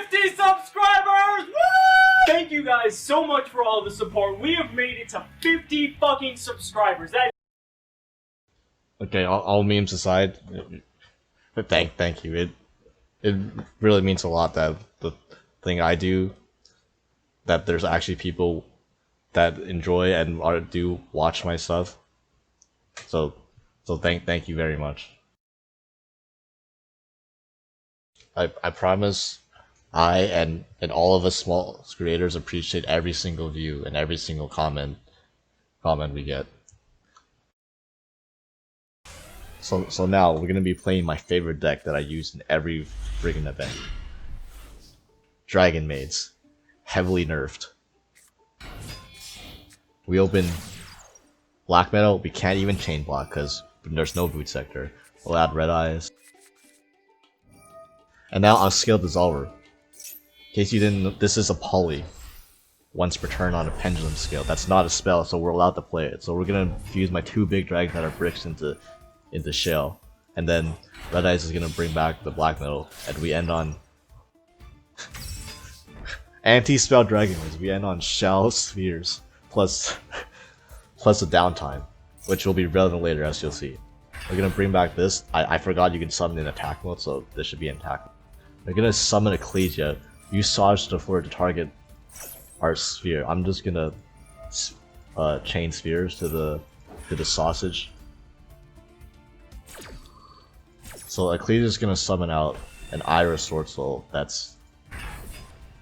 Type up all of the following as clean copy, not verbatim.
50 subscribers! Woo! Thank you guys so much for all the support. We have made it to 50 fucking subscribers. Okay, all memes aside, thank you. It really means a lot that the thing I do, that there's actually people that enjoy and do watch my stuff. So thank you very much. I promise I and all of us small creators appreciate every single view and every single comment we get. So now we're gonna be playing my favorite deck that I use in every friggin' event. Dragonmaids, heavily nerfed. We open black metal. We can't even chain block because there's no boot sector. We'll add red eyes. And now I'll scale Dissolver. In case you didn't know, this is a poly. Once per turn on a pendulum scale. That's not a spell, so we're allowed to play it. So we're gonna fuse my 2 big dragons that are bricks into shell. And then red eyes is gonna bring back the black metal. And we end on anti-spell dragonmaids. We end on shell spheres plus a downtime, which will be relevant later as you'll see. We're gonna bring back this. I forgot you can summon in attack mode, so this should be in attack mode. We're gonna summon Ecclesia. Use Sarge to target our sphere. I'm just gonna chain spheres to the sausage. So Ecclesia is gonna summon out an Iris Swordsoul that's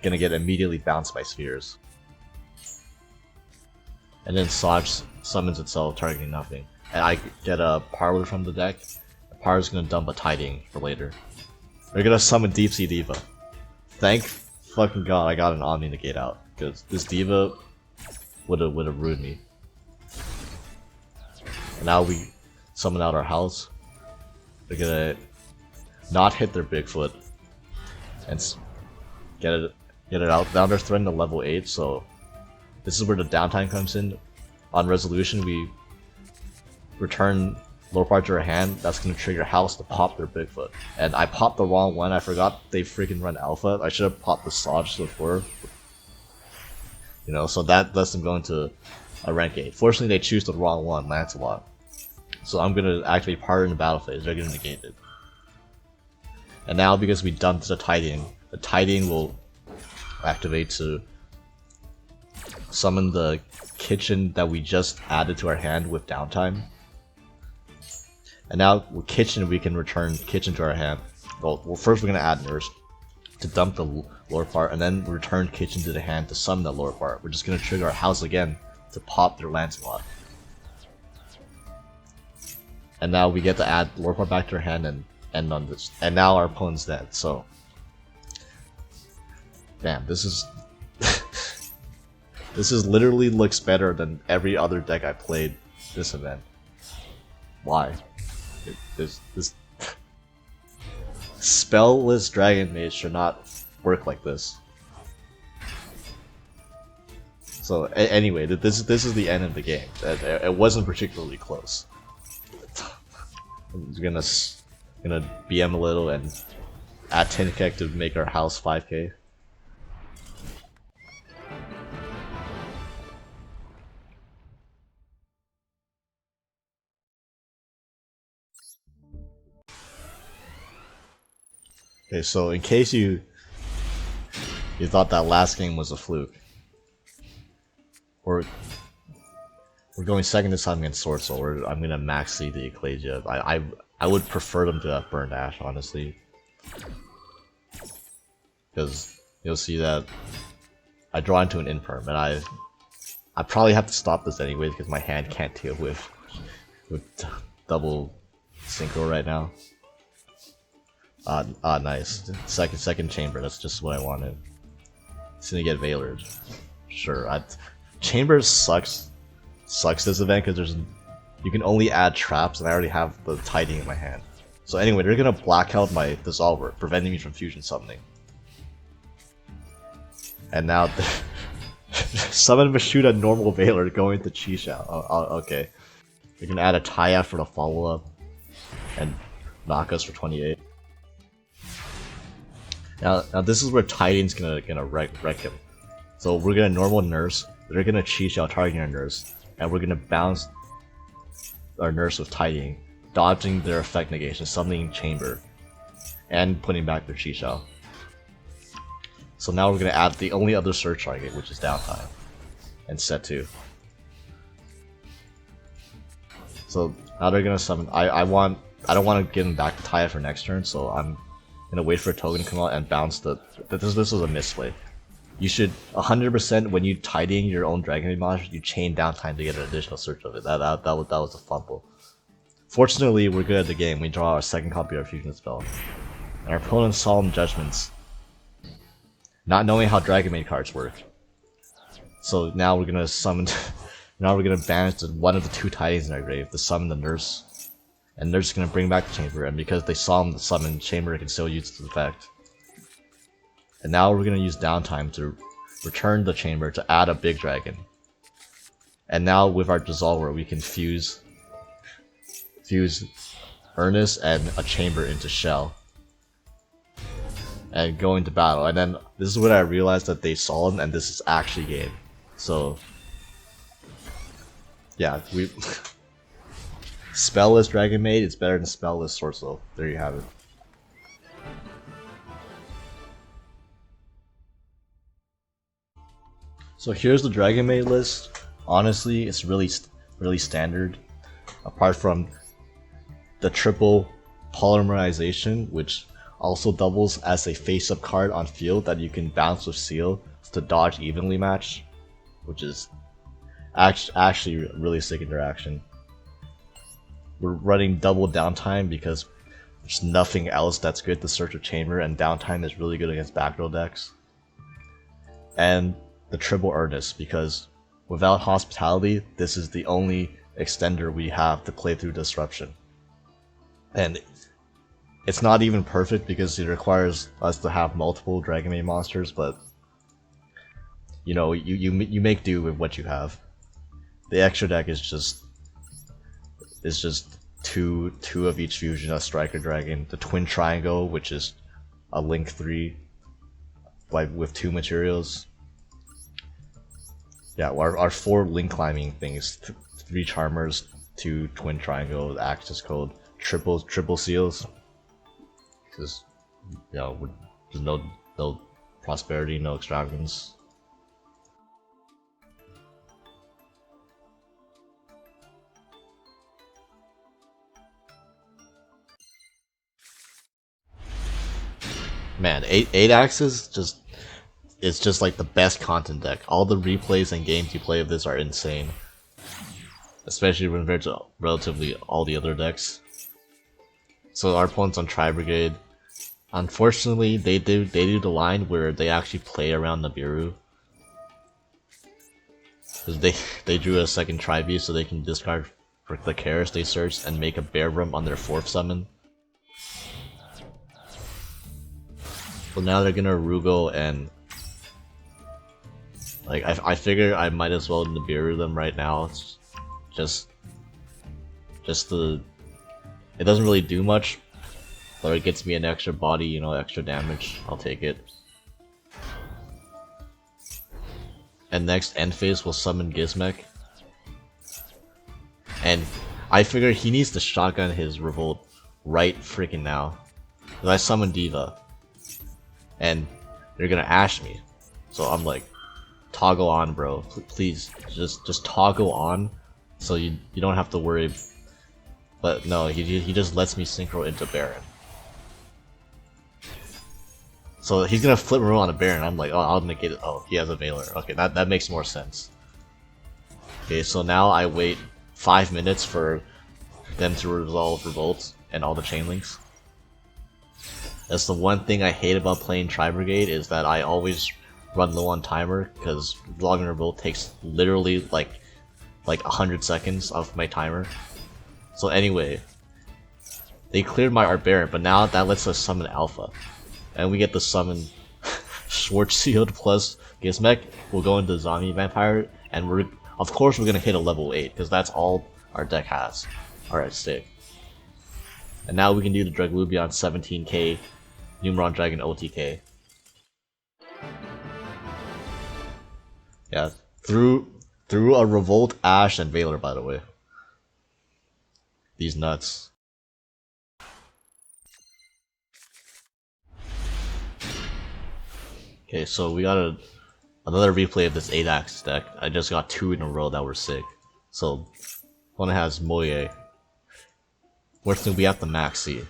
gonna get immediately bounced by spheres. And then Sarge summons itself, targeting nothing. And I get a Parlor from the deck. The Parlor's gonna dump a Tiding for later. We're gonna summon Deep Sea Diva. Thank fucking god I got an Omni Negate out, because this Diva would've ruined me. And now we summon out our house. We're gonna not hit their Bigfoot and get it out. Now they're threatened to level 8, so this is where the downtime comes in. On resolution, we return lower part to our hand. That's gonna trigger house to pop their Bigfoot. And I popped the wrong one. I forgot they freaking run alpha. I should have popped the Saj before. You know, so that lets them go into a rank 8. Fortunately, they choose the wrong one, Lancelot. So I'm gonna activate Parlor in the battle phase. They're gonna negate it. And now, because we dumped the Tiding will activate to summon the kitchen that we just added to our hand with downtime. And now with kitchen we can return kitchen to our hand. Well first we're gonna add nurse to dump the lower part, and then return kitchen to the hand to summon the lower part. We're just gonna trigger our house again to pop their Lancelot. And now we get to add lower part back to our hand and end on this. And now our opponent's dead, so damn, this is this is literally looks better than every other deck I played this event. Why? This spell-less Dragonmaid should not work like this. So anyway, this is the end of the game. It wasn't particularly close. I'm gonna BM a little and add 10k to make our house 5k. Okay, so in case you thought that last game was a fluke, we're going second this time against Swordsoul. I'm gonna max seed the Ecclesia. I would prefer them to have Burned Ash, honestly, because you'll see that I draw into an Imperm, and I probably have to stop this anyways because my hand can't deal with double synchro right now. Nice. Second chamber, that's just what I wanted. It's gonna get Veilered. Sure, Chambers sucks this event because you can only add traps, and I already have the Tiding in my hand. So anyway, they're gonna black out my Dissolver, preventing me from fusion summoning. And now summon Mashuda normal Veiler going to Chi-Shao. Okay. We can add a Taya for the follow-up and knock us for 28. Now this is where Titan's gonna wreck him. So we're gonna normal nurse, they're gonna Chi Shell targeting our nurse, and we're gonna bounce our nurse with Titan, dodging their effect negation, summoning chamber, and putting back their Chi Shell. So now we're gonna add the only other search target, which is downtime, and set 2. So now they're gonna summon. I don't want to give them back to Taya for next turn, so I'm gonna wait for a token to come out and bounce the. This was a misplay. You should 100% when you tidying your own Dragonmaid monster, you chain downtime to get an additional search of it. That was a fumble. Fortunately, we're good at the game. We draw our second copy of our fusion spell, and our opponent's solemn judgments, not knowing how Dragonmaid cards work. So now we're gonna summon. Now we're gonna banish one of the 2 Titans in our grave to summon the nurse, and nurse is gonna bring back the chamber. And because they saw him summon, chamber can still use its effect. And now we're gonna use downtime to return the chamber to add a big dragon. And now with our dissolver, we can fuse Ernest and a chamber into Shell, and go into battle. And then this is when I realized that they saw him, and this is actually game. So yeah, we spellless Dragonmaid is better than spellless Swordsoul. There you have it. So here's the Dragonmaid list. Honestly, it's really standard, apart from the triple polymerization, which also doubles as a face-up card on field that you can bounce with Seal to dodge evenly match, which is actually really sick interaction. We're running double downtime because there's nothing else that's good to search a chamber, and downtime is really good against backrow decks. And the triple Earnest, because without hospitality, this is the only extender we have to play through disruption. And it's not even perfect because it requires us to have multiple Dragonmaid monsters, but you know, you make do with what you have. The extra deck is just two of each fusion, a striker dragon, the twin triangle, which is a link 3 with 2 materials. Yeah, our 4 link climbing things, 3 charmers, 2 twin triangle, the access code, triple seals. Because you know, there's no prosperity, no extravagance. Man, 8 axes it's just like the best content deck. All the replays and games you play of this are insane, especially compared to relatively all the other decks. So our opponent's on Tri-Brigade. Unfortunately, they do the line where they actually play around Nibiru, because they drew a second Tri-Beast so they can discard for the Karis they searched and make a Bear Room on their 4th summon. So now they're gonna Rugo, and like I figure I might as well Nibiru them right now. It's just the, it doesn't really do much, but it gets me an extra body, you know, extra damage. I'll take it. And next end phase will summon Gizmek, and I figure he needs to shotgun his revolt right freaking now, because I summoned Diva, and they're gonna Ash me. So I'm like, toggle on, bro. Please, just toggle on, so you don't have to worry. But no, he just lets me synchro into Baron. So he's gonna flip Maroon on a Baron. I'm like, oh, I'll negate it. Oh, he has a Veiler. Okay, that makes more sense. Okay, so now I wait 5 minutes for them to resolve Revolt and all the chain links. That's the one thing I hate about playing Tri-Brigade, is that I always run low on timer, because logging Revolt takes literally like 100 seconds off my timer. So anyway, they cleared my Art Baron, but now that lets us summon Alpha. And we get to summon Swordsoul plus Gizmek. We'll go into Zombie Vampire, and of course we're gonna hit a level 8, because that's all our deck has. Alright, stick. And now we can do the Draglubion 17k Numeron Dragon OTK. Yeah, through a Revolt, Ash, and Veiler, by the way. These nuts. Okay, so we got another replay of this 8-axis deck. I just got 2 in a row that were sick. So, one has Moye. Fortunately, we have the Maxi.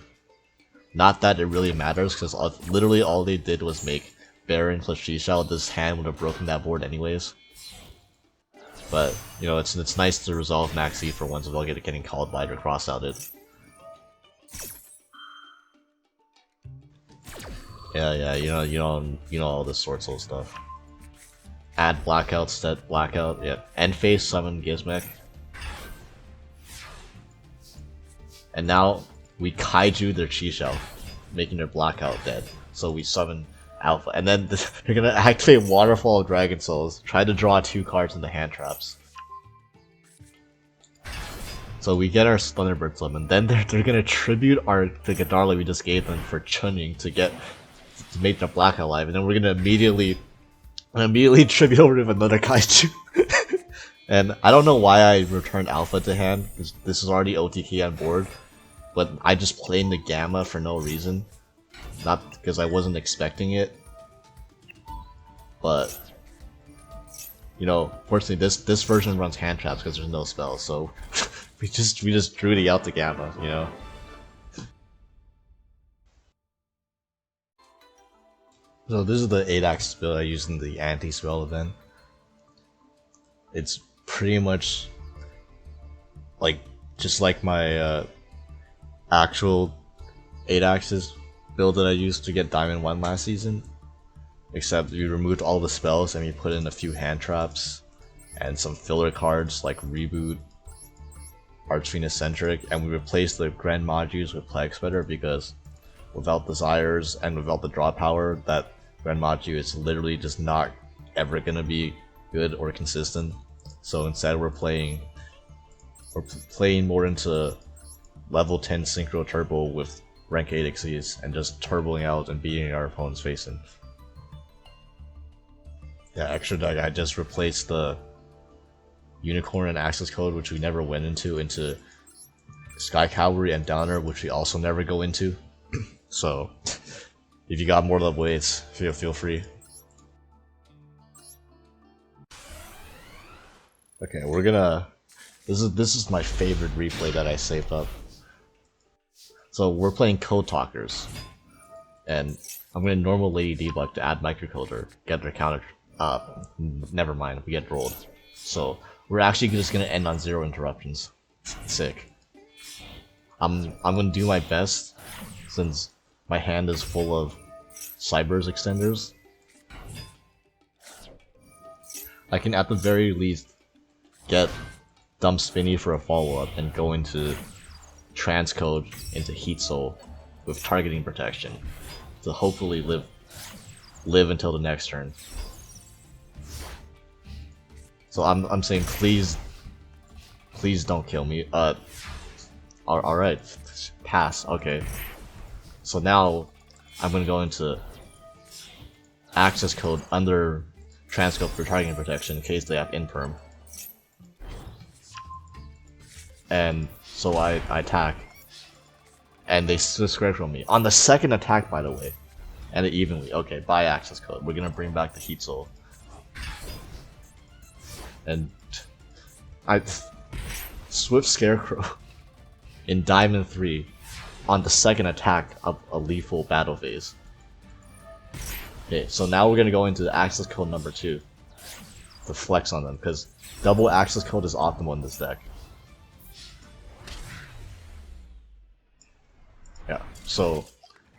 Not that it really matters, because literally all they did was make Baron plus G-Shell. This hand would have broken that board anyways. But, you know, it's nice to resolve Maxi for once without getting called by it or cross-outed. Yeah, you know all this Swordsoul stuff. Add Blackout, set Blackout, yeah. End phase, summon Gizmek. And now we Kaiju their Chi Shell, making their Blackout dead. So we summon Alpha, and then they're gonna activate Waterfall of Dragon Souls, try to draw 2 cards in the hand traps. So we get our Thunderbird summon, then they're gonna tribute the Gadarla we just gave them for chunning to make the Blackout live, and then we're gonna immediately tribute over to another Kaiju. And I don't know why I returned Alpha to hand, because this is already OTK on board, but I just played the Gamma for no reason. Not because I wasn't expecting it, but you know, fortunately this version runs hand traps because there's no spells, so we just drew the out the Gamma, you know. So this is the 8-axis build I used in the anti-spell event. It's pretty much like just like my actual 8-axis build that I used to get Diamond 1 last season, except we removed all the spells and we put in a few hand traps and some filler cards like Reboot, Archfiend Eccentric, and we replaced the Grand Majus with Plague Spreader because without Desires and without the draw power, that Grand Maju is literally just not ever gonna be good or consistent. So instead we're playing more into level 10 Synchro Turbo with rank 8 Xyz and just turboing out and beating our opponent's face in. Yeah, extra deck, I just replaced the Unicorn and Access Code, which we never went into Sky Cavalry and Downer, which we also never go into. So, if you got more level 8s, feel free. Okay, we're gonna... This is my favorite replay that I saved up. So we're playing Code Talkers, and I'm gonna normal Lady Debuck to add Microcoder, get their counter. Never mind, we get rolled. So we're actually just gonna end on 0 interruptions. Sick. I'm gonna do my best since my hand is full of Cyber's extenders. I can at the very least get Dump Spinny for a follow-up and go into Transcode into Heat Soul with targeting protection to hopefully live until the next turn. So I'm saying please don't kill me. Alright, pass, okay. So now I'm gonna go into Access Code under Transcode for targeting protection in case they have Imperm. And so I attack, and they subscribe from me on the second attack, by the way, and it evenly. Okay, by Access Code, we're gonna bring back the Heat Soul, and Swift Scarecrow in Diamond 3 on the second attack of a lethal battle phase. Okay, so now we're gonna go into the Access Code number 2 to flex on them because double Access Code is optimal in this deck. Yeah, so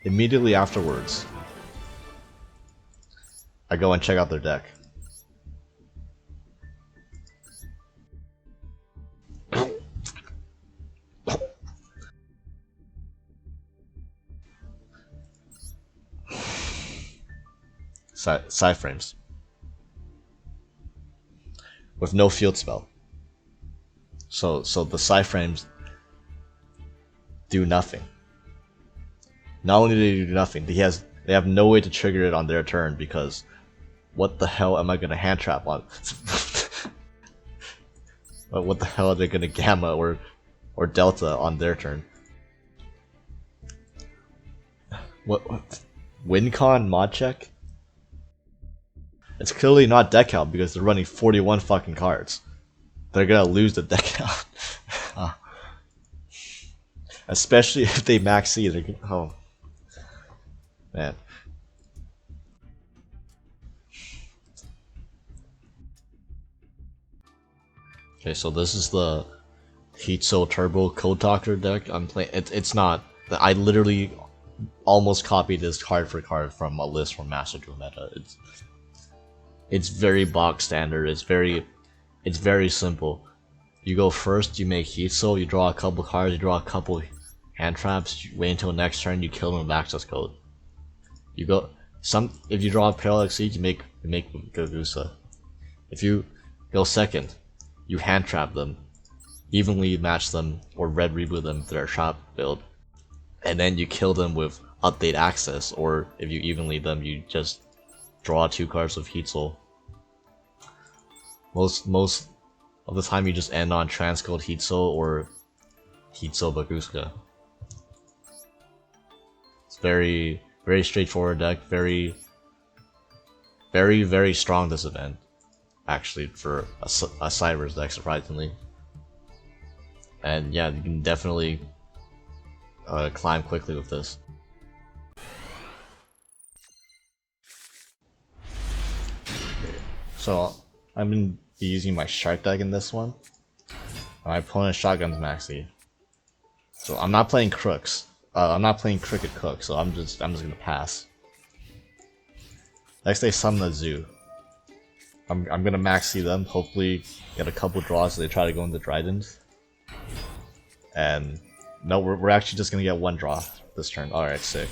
immediately afterwards, I go and check out their deck. Side frames. With no field spell. So the side frames do nothing. Not only do they do nothing, they have no way to trigger it on their turn because what the hell am I gonna hand trap on? But what the hell are they gonna gamma or delta on their turn? What WinCon mod check? It's clearly not deck count because they're running 41 fucking cards. They're gonna lose the deck count. Especially if they max C. Oh man. Okay, so this is the Heat Soul Turbo Code Doctor deck I'm playing. It's not. I literally almost copied this card for card from a list from Master Duel meta. It's very box standard. It's very simple. You go first, you make Heat Soul, you draw a couple cards, you draw a couple hand traps, you wait until next turn, you kill them with access code. You go if you draw a Parallax Siege, you make Gagusa. If you go second, you hand trap them, evenly match them, or red reboot them to their trap build, and then you kill them with update access, or if you evenly them, you just draw 2 cards with Heat Soul. Most of the time, you just end on Transcode Heat Soul or Heat Soul Baguska. It's very straightforward deck. Very strong this event, actually, for a Cybers deck, surprisingly. And yeah, you can definitely climb quickly with this. So I'm gonna be using my Shark deck in this one. My opponent's Shotgun's Maxi. So I'm not playing Crooks. I'm not playing Cricket Cook, so I'm just gonna pass. Next they summon a Zoo. I'm gonna maxi them, hopefully get a couple draws so they try to go into Trident. And no, we're actually just gonna get 1 draw this turn. Alright, sick.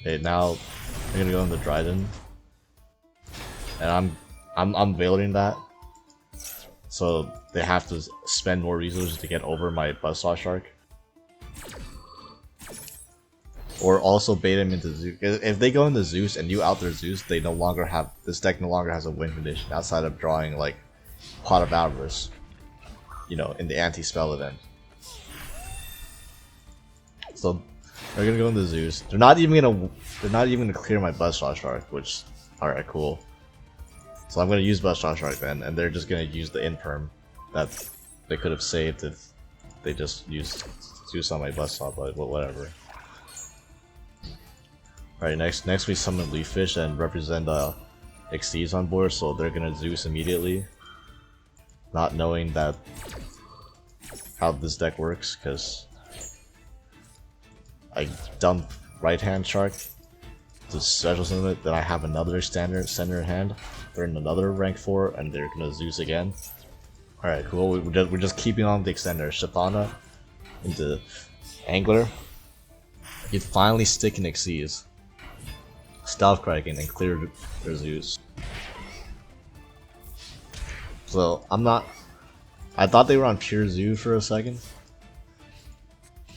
Okay, now we're gonna go into Trident. And I'm veiling that. So they have to spend more resources to get over my Buzzsaw Shark. Or also bait him into Zeus. If they go into Zeus and you out their Zeus, they no longer have, this deck no longer has a win condition outside of drawing like Pot of Avarice, you know, in the anti-spell event. So they're gonna go into Zeus. They're not even gonna clear my Buzzsaw Shark, which, alright, cool. So I'm gonna use Buzzsaw Shark then, and they're just gonna use the Imperm that they could have saved if they just used Zeus on my Buzzsaw, but whatever. Alright, next we summon Leaffish and represent Xyz on board, so they're gonna Zeus immediately. Not knowing that how this deck works, because I dump right hand Shark to special summon it, then I have another standard center hand. They're in another rank 4 and they're gonna Zeus again. Alright, cool. We're just keeping on the extender. Shatana into Angler. You finally stick in Xyz. Stealth Kraken and clear their Zeus. So I thought they were on pure Zoo for a second.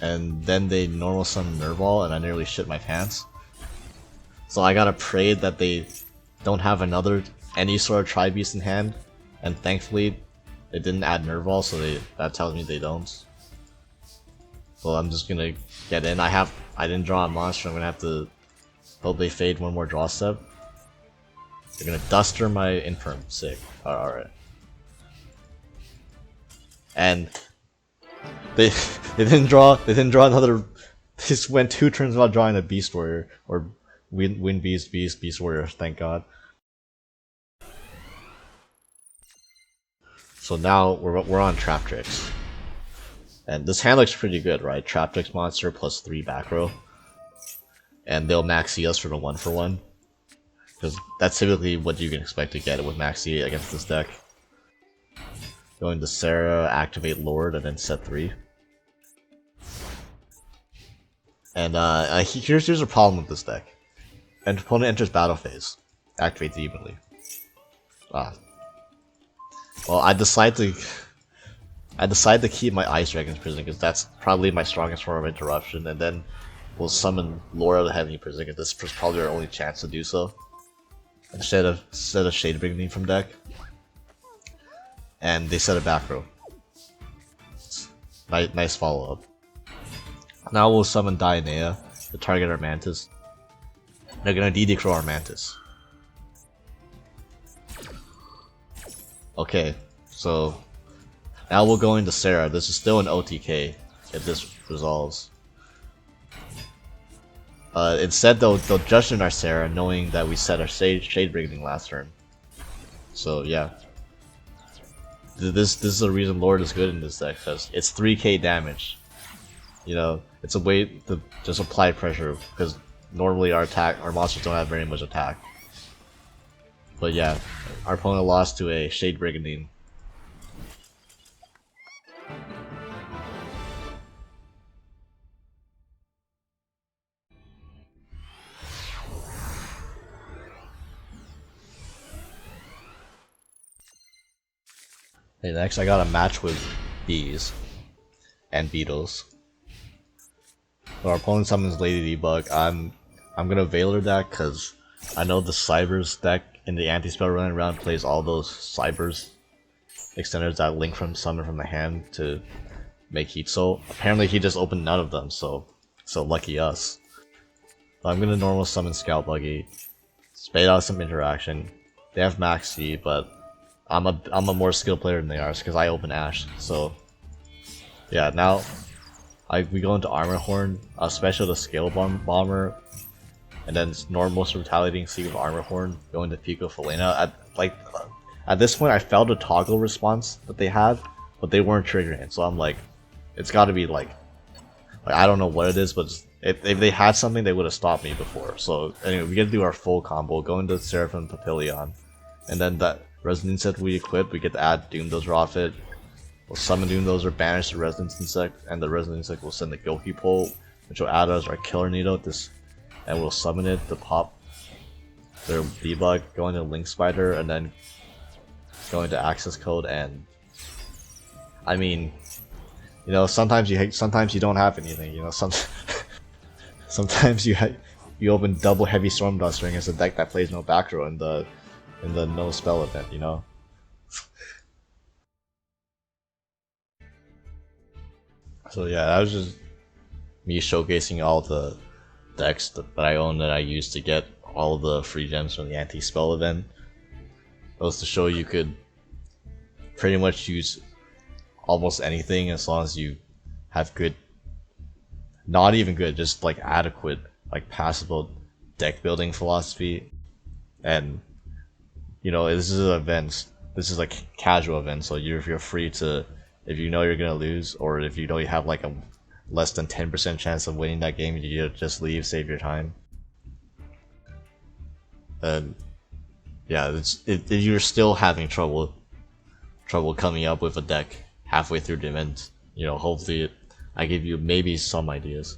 And then they normal summon Nervall and I nearly shit my pants. So I gotta pray that they don't have any sort of Tri-Beast in hand. And thankfully they didn't add Nervall, so that tells me they don't. So I'm just gonna get in. I didn't draw a monster, I'm gonna have to hope they fade 1 more draw step. They're gonna Duster my Infirm. Sick. Alright. And they didn't draw another. They just went 2 turns without drawing a Beast Warrior or Wind Beast Warrior. Thank God. So now we're on Traptrix, and this hand looks pretty good, right? Traptrix monster plus 3 back row, and they'll maxi us for the 1-for-1, because that's typically what you can expect to get with maxi against this deck. Going to Sarah, activate Lord, and then set 3. And here's a problem with this deck. An opponent enters battle phase, activates evenly. Well, I decide to keep my Ice Dragon's Prison because that's probably my strongest form of interruption, and then we'll summon Laura the Heavenly Prison, because this is probably our only chance to do so. Instead of Shade Brigade from deck. And they set a back row. Nice follow up. Now we'll summon Dionea to target our Mantis. They're gonna DD Crow our Mantis. Okay, so now we'll go into Sarah. This is still an OTK if this resolves. Instead they'll judge in our Sarah, knowing that we set our Shade Brigade last turn. So yeah. This is the reason Lord is good in this deck, because it's 3k damage. You know, it's a way to just apply pressure, because normally our monsters don't have very much attack. But yeah, our opponent lost to a Shade Brigandine. Okay, next I got a match with bees and beetles. So our opponent summons Lady Debug. I'm gonna Veiler deck because I know the Cybers deck in the anti-spell running around plays all those Cybers extenders that link from summon from the hand to make Heat Soul. Apparently he just opened none of them, so lucky us. So I'm gonna normal summon Scout Buggy, spade out some interaction. They have Max C, but I'm a more skilled player than they are because I open Ash. So yeah, now we go into Armor Horn, special to Scale Bomber, and then normal Retaliating Seed with Armor Horn, go into Pico Felina. At this point I felt a toggle response that they had, but they weren't triggering it, so I'm like, it's gotta be like I don't know what it is, but if they had something they would have stopped me before. So anyway, we get to do our full combo, go into Seraphim Papillion, and then that Resonance Insect we equip, we get to add Doomdozer off it. We'll summon Doomdozer, banish the Resonance Insect, and the Resonance Insect will send the Gilky Pole, which will add us our Killer Needle, and we'll summon it to pop their debug, go into Link Spider, and then go into Access Code. And I mean, you know, sometimes you don't have anything. You know, sometimes you open double Heavy Storm Duster against a deck that plays no back row in the no spell event, you know. So yeah, that was just me showcasing all the decks that I own that I use to get all the free gems from the anti-spell event. It was to show you could pretty much use almost anything as long as you have good, not even good, just like adequate, like passable deck building philosophy. And you know, this is an event. This is like casual event, so you're free to, if you know you're gonna lose, or if you know you have like a less than 10% chance of winning that game, you just leave, save your time. And yeah, if you're still having trouble coming up with a deck halfway through the event, you know, hopefully I give you maybe some ideas.